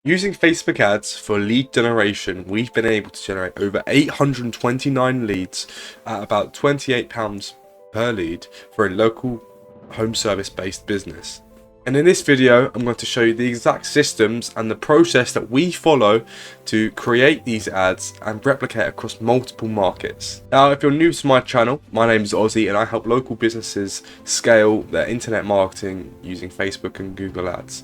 Using Facebook ads for lead generation, we've been able to generate over 829 leads at about £28 per lead for a local home service based business. And in this video, I'm going to show you the exact systems and the process that we follow to create these ads and replicate across multiple markets. Now, if you're new to my channel, my name is Ozzy and I help local businesses scale their internet marketing using Facebook and Google ads.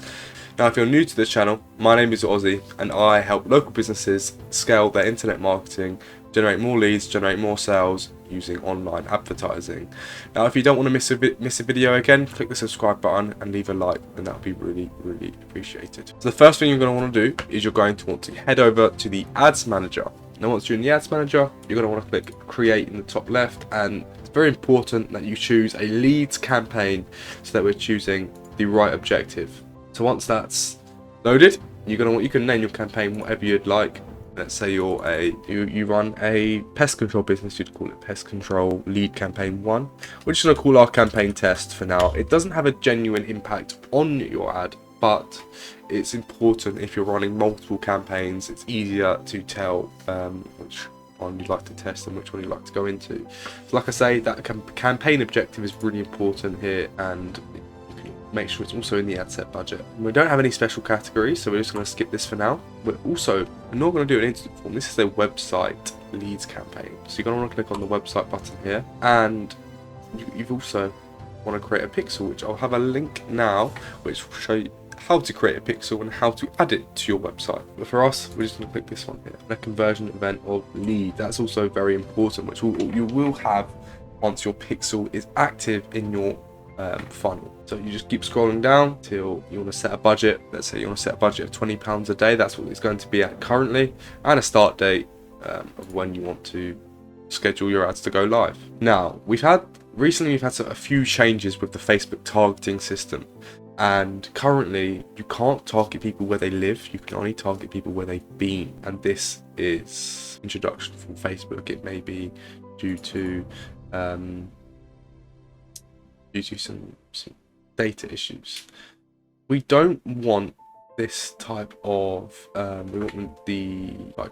Now, if you're new to this channel, my name is Ozzy and I help local businesses scale their internet marketing, generate more leads, generate more sales using online advertising. Now, if you don't want to miss a video again, click the subscribe button and leave a like, and that would be really appreciated. So the first thing you're going to want to do is you're going to want to head over to the Ads Manager. Now, once you're in the Ads Manager, you're going to want to click Create in the top left, and it's very important that you choose a leads campaign so that we're choosing the right objective. So once that's loaded, you can name your campaign whatever you'd like. Let's say you run a pest control business, you'd call it Pest Control Lead Campaign 1. We're just going to call our campaign Test for now. It doesn't have a genuine impact on your ad, but it's important if you're running multiple campaigns. It's easier to tell which one you'd like to test and which one you'd like to go into. So like I say, that campaign objective is really important here, and make sure it's also in the ad set budget. We don't have any special categories, so we're just going to skip this for now. We're not going to do an instant form. This is a website leads campaign, so you're going to want to click on the website button here, and you've also want to create a pixel, which I'll have a link now which will show you how to create a pixel and how to add it to your website. But for us, we're just going to click this one here, a conversion event of lead. That's also very important, which you will have once your pixel is active in your funnel. So you just keep scrolling down till you want to set a budget. Let's say you want to set a budget of £20 a day. That's what it's going to be at currently, and a start date of when you want to schedule your ads to go live. Now, recently we've had a few changes with the Facebook targeting system, and currently you can't target people where they live. You can only target people where they've been, and this is introduction from Facebook. It may be due to some data issues. We don't want this type of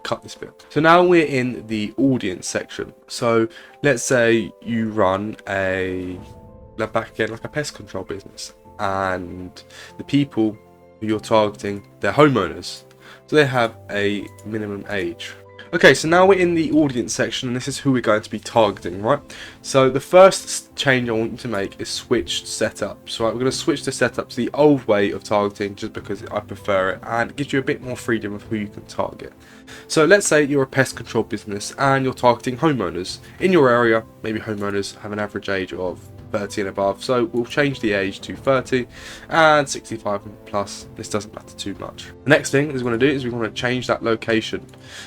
cut this bit. So now we're in the audience section. So let's say you run back again like a pest control business, and the people who you're targeting, they're homeowners, so they have a minimum age. Okay, so now we're in the audience section, and this is who we're going to be targeting, right? So the first change I want you to make is switch setup. So we're going to switch the setup to the old way of targeting, just because I prefer it, and it gives you a bit more freedom of who you can target. So let's say you're a pest control business and you're targeting homeowners in your area. Maybe homeowners have an average age of 30 and above, so we'll change the age to 30, and 65 and plus, this doesn't matter too much. The next thing is we're going to do is we want to change that location.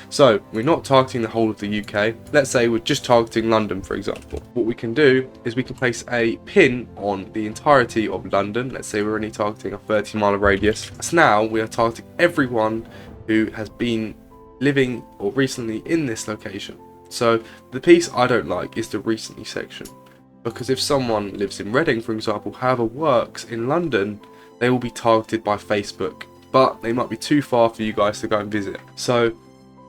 So we're not targeting the whole of the UK. Let's say we're just targeting London, for example. What we can do is we can place a pin on the entirety of London. Let's say we're only targeting a 30-mile radius. So now we are targeting everyone who has been living or recently in this location. So the piece I don't like is the recently section, because if someone lives in Reading, for example, however works in London, they will be targeted by Facebook, but they might be too far for you guys to go and visit. So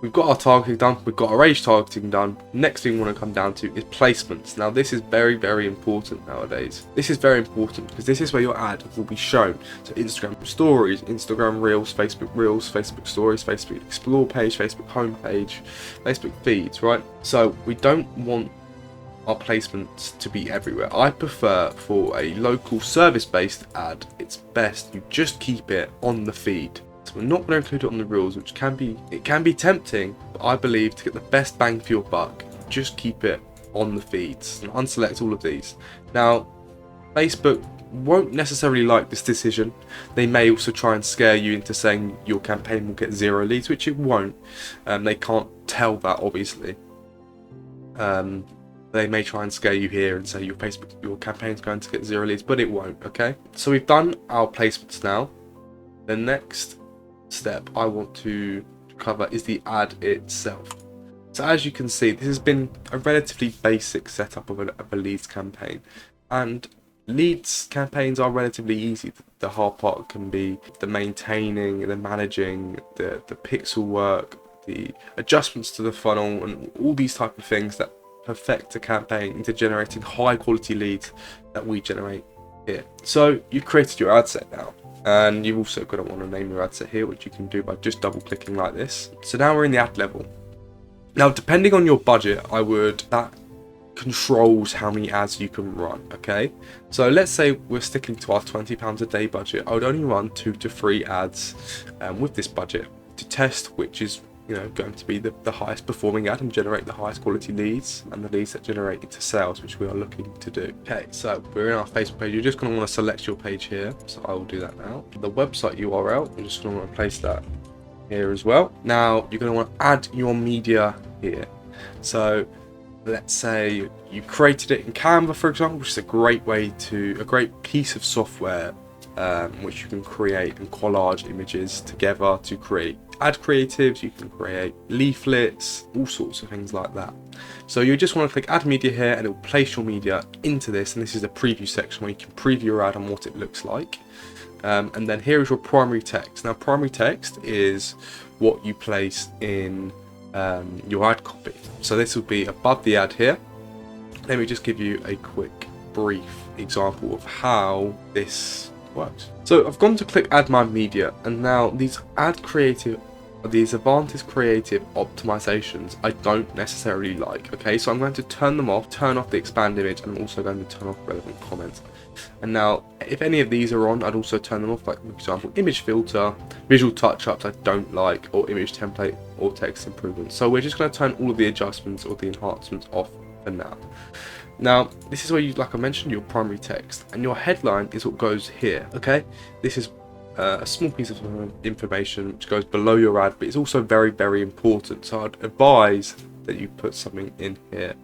we've got our targeting done, we've got our age targeting done. Next thing we want to come down to is placements. Now this is very important nowadays. This is very important because this is where your ad will be shown. So Instagram stories, Instagram reels, Facebook stories, Facebook explore page, Facebook homepage, Facebook feeds, right? So we don't want our placements to be everywhere. I prefer for a local service-based ad, it's best you just keep it on the feed. So we're not going to include it on the reels, which can be tempting, but I believe to get the best bang for your buck, just keep it on the feeds and unselect all of these. Now, Facebook won't necessarily like this decision. They may also try and scare you into saying your campaign will get 0 leads, which it won't. They can't tell that, obviously. They may try and scare you here and say your campaign's going to get 0 leads, but it won't, okay? So we've done our placements now. The next step I want to cover is the ad itself. So as you can see, this has been a relatively basic setup of a leads campaign, and leads campaigns are relatively easy. The hard part can be the maintaining, the managing, the pixel work, the adjustments to the funnel, and all these type of things that perfect a campaign into generating high quality leads that we generate here. So you've created your ad set now, and you've also got to want to name your ad set here, which you can do by just double clicking like this. So now we're in the ad level. Now, depending on your budget, that controls how many ads you can run. Okay, so let's say we're sticking to our £20 a day budget. I would only run 2 to 3 ads with this budget to test which is going to be the highest performing ad and generate the highest quality leads, and the leads that generate into sales, which we are looking to do. Okay, so we're in our Facebook page. You're just going to want to select your page here, so I will do that now. The website URL, you're just going to want to place that here as well. Now you're going to want to add your media here. So let's say you created it in Canva, for example, which is a great piece of software which you can create and collage images together to create ad creatives. You can create leaflets, all sorts of things like that. So you just want to click add media here, and it will place your media into this, and this is the preview section where you can preview your ad and what it looks like. And then here is your primary text. Now primary text is what you place in your ad copy. So this will be above the ad here. Let me just give you a quick brief example of how this works. So I've gone to click add my media, and now these advanced creative optimizations I don't necessarily like. Okay, so I'm going to turn them off, turn off the expand image, and I'm also going to turn off relevant comments. And now if any of these are on, I'd also turn them off, like for example image filter, visual touch-ups I don't like, or image template or text improvements. So we're just going to turn all of the adjustments or the enhancements off for now. Now this is where you, like I mentioned, your primary text, and your headline is what goes here. Okay, this is a small piece of information which goes below your ad, but it's also very, very important. So I'd advise that you put something in here.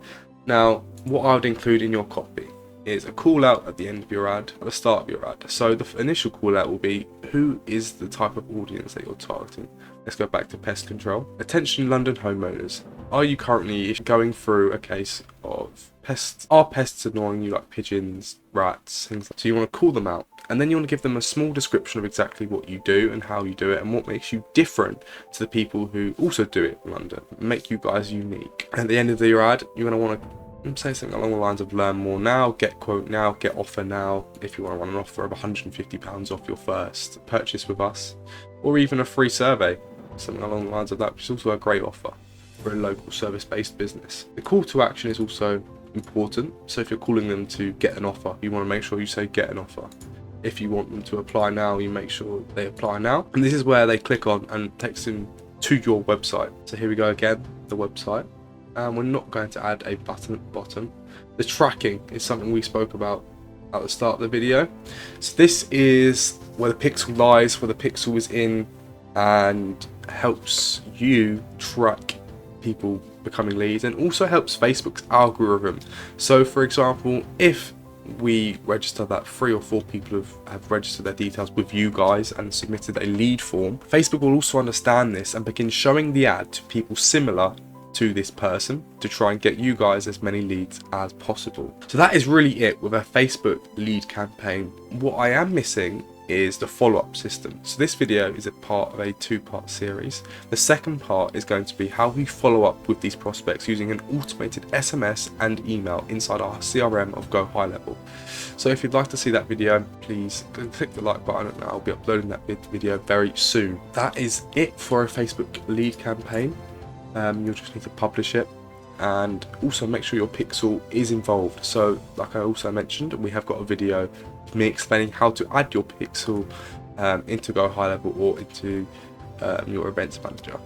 Now what I would include in your copy is a call out at the end of your ad, at the start of your ad. So the initial call out will be, who is the type of audience that you're targeting? Let's go back to pest control. Attention London homeowners. Are you currently going through a case of pests? Are pests annoying you, like pigeons, rats, things like that? So you want to call them out, and then you want to give them a small description of exactly what you do and how you do it and what makes you different to the people who also do it in London. Make you guys unique. At the end of your ad, you're going to want to say something along the lines of learn more now, get quote now, get offer now, if you want to run an offer of £150 off your first purchase with us, or even a free survey, something along the lines of that, which is also a great offer for a local service-based business. The call to action is also important. So if you're calling them to get an offer, you want to make sure you say get an offer. If you want them to apply now, you make sure they apply now, and this is where they click on and takes them to your website. So here we go again, the website. And we're not going to add a button at the bottom. The tracking is something we spoke about at the start of the video. So this is where the pixel lies, where the pixel is in, and helps you track people becoming leads, and also helps Facebook's algorithm. So for example, if we register that 3 or 4 people have registered their details with you guys and submitted a lead form, Facebook will also understand this and begin showing the ad to people similar to this person to try and get you guys as many leads as possible. So that is really it with a Facebook lead campaign. What I am missing is the follow-up system. So this video is a part of a 2-part series. The second part is going to be how we follow up with these prospects using an automated SMS and email inside our CRM of GoHighLevel. So if you'd like to see that video, please click the like button, and I'll be uploading that video very soon. That is it for a Facebook lead campaign. You'll just need to publish it, and also make sure your pixel is involved. So like I also mentioned, we have got a video of me explaining how to add your pixel into GoHighLevel or into your events manager.